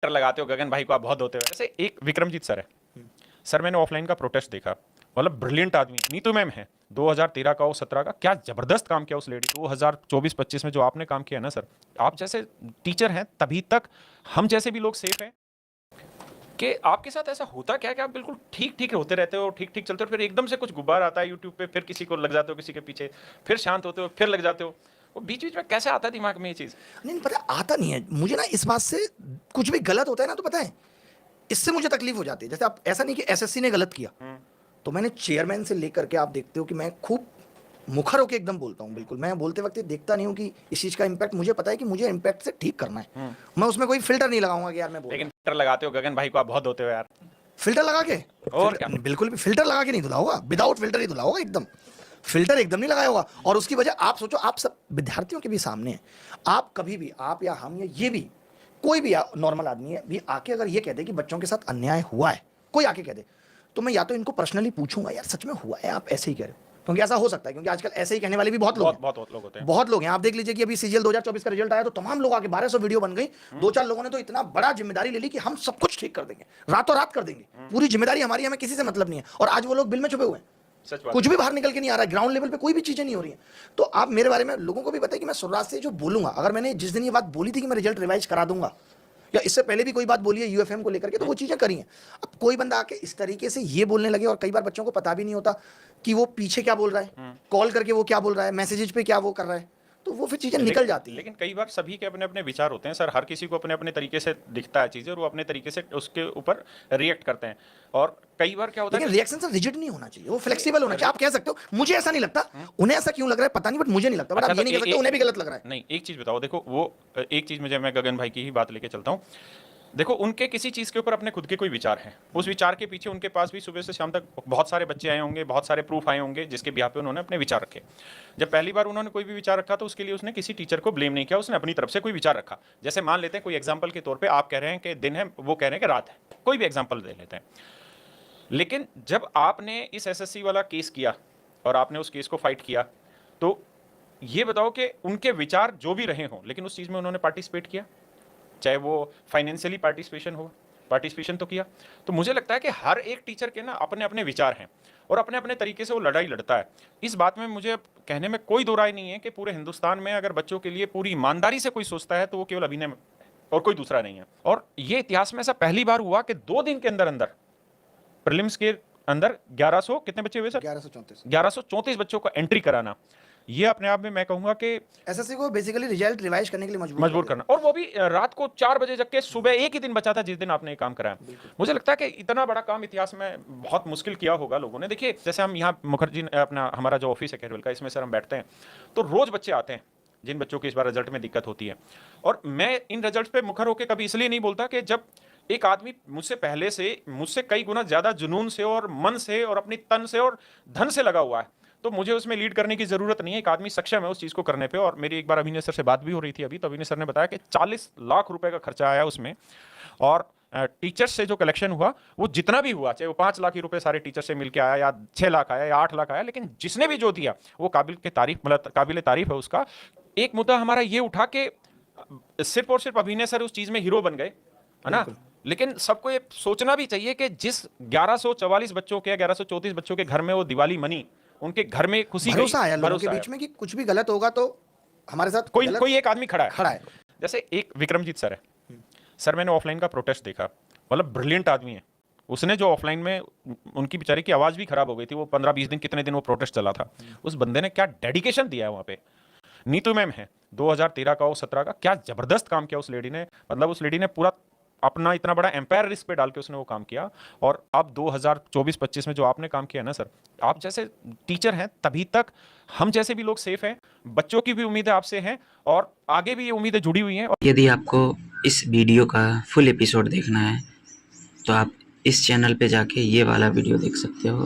लगाते हो गगन भाई को आप बहुत होते हो। ऐसे एक विक्रमजीत सर है सर, मैंने ऑफलाइन का प्रोटेस्ट देखा, मतलब ब्रिलियंट आदमी। नीतू मैम है 2013 का और 17 का, क्या जबरदस्त काम किया उस लेडी। 2024-25 में जो आपने काम किया ना सर, आप जैसे टीचर हैं तभी तक हम जैसे भी लोग सेफ हैं। कि आपके साथ ऐसा होता क्या कि आप बिल्कुल ठीक ठीक होते रहते हो, ठीक ठीक चलते हो, फिर एकदम से कुछ गुब्बार आता है यूट्यूब पे, फिर किसी को लग जाते हो, किसी के पीछे, फिर शांत होते हो, फिर लग जाते हो। वो बीच बीच में कैसे आता है दिमाग में ये चीज़? नहीं पता, आता नहीं है मुझे ना इस बात से। कुछ भी गलत होता है ना तो पता है, इससे मुझे तकलीफ हो जाती है। जैसे आप, ऐसा नहीं कि एसएससी ने गलत किया, तो मैंने चेयरमैन से लेकर के, आप देखते हो कि मैं खूब मुखर होकर एकदम बोलता हूँ। बिल्कुल मैं बोलते वक्त ये देखता नहीं हूँ कि इस चीज़ का इम्पैक्ट, मुझे पता है कि मुझे इम्पैक्ट से ठीक करना है। मैं उसमें कोई फिल्टर नहीं लगाऊंगा कि यार मैं बोल लेकिन फिल्टर लगाते हो गगन भाई को आप बहुत होते हो यार। फिल्टर लगा के, और क्या? बिल्कुल भी फिल्टर लगा के नहीं धुला होगा, विदाउट फिल्टर ही धुला होगा एकदम। फिल्टर एकदम नहीं लगाया होगा। और उसकी वजह आप सोचो, आप सब विद्यार्थियों के भी सामने हैं, आप कभी भी, आप या हम या ये भी, कोई भी नॉर्मल आदमी है भी आके अगर ये कह दे कि बच्चों के साथ अन्याय हुआ है, कोई आके कह दे, तो मैं या तो इनको पर्सनली पूछूंगा यार सच में हुआ है, आप ऐसे ही कह रहे हो, क्योंकि ऐसा हो सकता है, क्योंकि आजकल ऐसे ही कहने वाले भी बहुत लोग हैं। बहुत लोग होते हैं। बहुत लोग हैं। आप देख लीजिए कि अभी सीजीएल 2024 का रिजल्ट आया तो तमाम लोग आके 1200 वीडियो बन गई। दो चार लोगों ने तो इतना बड़ा जिम्मेदारी ले ली कि हम सब कुछ ठीक कर देंगे, रातों रात कर देंगे, पूरी जिम्मेदारी हमारी, हमें किसी से मतलब नहीं है। और आज वो लोग बिल में छुपे हुए हैं, सच बात कुछ भी बाहर निकल के नहीं आ रहा है, ग्राउंड लेवल पे कोई भी चीजें नहीं हो रही हैं। तो आप मेरे बारे में लोगों को भी पता है कि मैं शुरुआत से जो बोलूंगा, अगर मैंने जिस दिन ये बात बोली थी कि मैं रिजल्ट रिवाइज करा दूंगा, या इससे पहले भी कोई बात बोली है यूएफएम को लेकर के, तो वो चीजें करी हैं। अब कोई बंदा आके इस तरीके से ये बोलने लगे, और कई बार बच्चों को पता भी नहीं होता कि वो पीछे क्या बोल रहा है, कॉल करके वो क्या बोल रहा है, मैसेजेज पे क्या वो कर रहा है, तो वो फिर चीजें निकल जाती हैं। लेकिन कई बार सभी के अपने अपने विचार होते हैं सर, हर किसी को अपने अपने तरीके से दिखता है चीजें, और वो अपने तरीके से उसके ऊपर रिएक्ट करते हैं। और कई बार क्या होता है लेकिन रिएक्शन सर रिजिड नहीं होना चाहिए, वो फ्लेक्सिबल होना चाहिए। आप कह सकते हो मुझे ऐसा नहीं लगता, उन्हें ऐसा क्यों लग रहा है पता नहीं, बट मुझे नहीं लगता। बट अच्छा, आप ये तो नहीं कह सकते उन्हें भी गलत लग रहा है। नहीं, एक चीज बताओ, देखो वो एक चीज मुझे, मैं गगन भाई की ही बात लेके चलता हूँ। देखो उनके किसी चीज के ऊपर अपने खुद के कोई विचार हैं, उस विचार के पीछे उनके पास भी सुबह से शाम तक बहुत सारे बच्चे आए होंगे, बहुत सारे प्रूफ आए होंगे जिसके बिहाफ पे उन्होंने अपने विचार रखे। जब पहली बार उन्होंने कोई भी विचार रखा तो उसके लिए उसने किसी टीचर को ब्लेम नहीं किया, उसने अपनी तरफ से कोई विचार रखा। जैसे मान लेते हैं कोई एग्जाम्पल के तौर पर, आप कह रहे हैं कि दिन है, वो कह रहे हैं कि रात है, कोई भी एग्जाम्पल दे लेते हैं। लेकिन जब आपने इस एसएससी वाला केस किया और आपने उस केस को फाइट किया, तो ये बताओ कि उनके विचार जो भी रहे हों, लेकिन उस चीज़ में उन्होंने पार्टिसिपेट किया, चाहे वो फाइनेंशियली पार्टिसिपेशन तो किया। तो मुझे लगता है कि हर एक टीचर के ना अपने अपने विचार हैं, और अपने अपने तरीके से वो लड़ाई लड़ता है। इस बात में मुझे कहने में कोई दो राय नहीं है कि पूरे हिंदुस्तान में अगर बच्चों के लिए पूरी ईमानदारी से कोई सोचता है तो वो केवल अभिनय और कोई दूसरा नहीं है। और ये इतिहास में ऐसा पहली बार हुआ कि 2 दिन के अंदर अंदर प्रीलिम्स के अंदर 1100 कितने बच्चे हुए सर? 1134 बच्चों को एंट्री कराना, ये अपने आप में मैं कहूंगा कि एसएससी को बेसिकली रिजल्ट रिवाइज करने के लिए मजबूर करना, और वो भी रात को 4 बजे जग के सुबह एक ही दिन बचा था जिस दिन आपने ये काम कराया। मुझे लगता है कि इतना बड़ा काम इतिहास में बहुत मुश्किल किया होगा लोगों ने। देखिए जैसे हम यहाँ मुखर्जी अपना हमारा जो ऑफिस है कैरवल का, इसमें सर हम बैठते हैं तो रोज बच्चे आते हैं जिन बच्चों की इस बार रिजल्ट में दिक्कत होती है। और मैं इन रिजल्ट पे मुखर होकर कभी इसलिए नहीं बोलता कि जब एक आदमी मुझसे पहले से, मुझसे कई गुना ज्यादा जुनून से और मन से और अपनी तन से और धन से लगा हुआ है, तो मुझे उसमें लीड करने की जरूरत नहीं है। एक आदमी सक्षम है उस चीज को करने पे। और मेरी एक बार अभिनय सर से बात भी हो रही थी अभी, तो अभिनय सर ने बताया कि 40 लाख रुपए का खर्चा आया उसमें, और टीचर्स से जो कलेक्शन हुआ वो जितना भी हुआ, चाहे वो 5 लाख ही रुपए सारे टीचर से मिलकर आया, या 6 लाख आया, या 8 लाख आया, लेकिन जिसने भी जो दिया वो काबिल तारीफ है उसका। एक मुद्दा हमारा ये उठा कि सिर्फ और सिर्फ अभिनय सर उस चीज में हीरो बन गए, है ना, लेकिन सबको ये सोचना भी चाहिए कि जिस 1144 बच्चों के, 1134 बच्चों के घर में वो दिवाली मनी, उनके घर में खुशी, भरोसा आया लोगों के बीच में कि कुछ भी गलत होगा तो हमारे साथ कोई एक आदमी खड़ा है। जैसे एक विक्रमजीत सर है सर, मैंने ऑफलाइन का प्रोटेस्ट देखा, मतलब ब्रिलियंट आदमी है। उसने जो ऑफलाइन में, उनकी बेचारे की आवाज भी खराब हो गई थी, वो 15-20 दिन कितने दिन वो प्रोटेस्ट चला था, उस बंदे ने क्या डेडिकेशन दिया है वहां पे। नीतू मैम है 2013 का और 17 का, क्या जबरदस्त काम किया उस लेडी ने, मतलब उस लेडी ने पूरा अपना इतना बड़ा एम्पायर रिस्क पे डाल के उसने वो काम किया। और अब 2024-25 में जो आपने काम किया ना सर, आप जैसे टीचर हैं तभी तक हम जैसे भी लोग सेफ हैं, बच्चों की भी उम्मीदें आपसे हैं, और आगे भी ये उम्मीदें जुड़ी हुई हैं। यदि आपको इस वीडियो का फुल एपिसोड देखना है तो आप इस चैनल पे जाके ये वाला वीडियो देख सकते हो।